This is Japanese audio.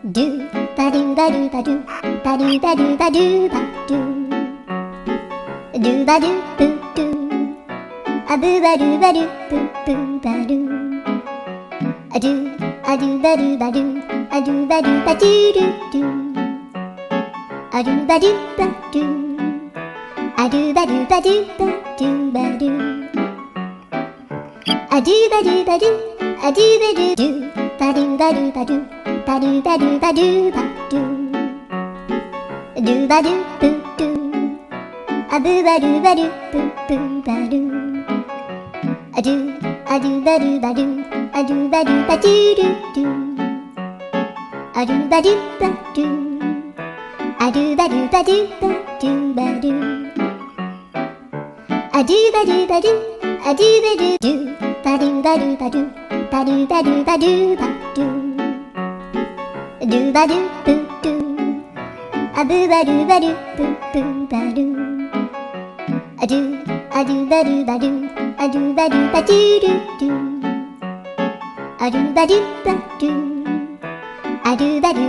ドゥバドゥバドゥバドゥバドゥバドゥバドゥバドゥドゥバドゥブドゥアブバドゥバドゥブブバドゥアドゥアドゥバドゥバドゥアドゥバドゥバドゥドゥドゥアドゥバドゥバドゥアドゥバドゥバドゥバドゥバドゥアドゥバドゥバドゥアドゥバドゥドゥバドゥバドゥバドゥバドゥバドゥバドゥバドゥドゥバドゥブドゥアブバドゥバドゥブブバドゥアドゥアドゥバドゥバドゥアドゥバドゥバドゥドゥドゥアドゥバドゥバドゥアドゥバドゥバドゥバドゥバドゥアドゥバドゥバドゥアドゥバドゥドゥバドゥバドゥバドゥバドゥバドゥバドゥバドゥドゥバドゥブドゥアブバドゥバドゥブブバドゥアドゥアドゥバドゥバドゥアドゥバドゥバドゥドゥドゥアドゥバドゥバドゥアドゥバドゥ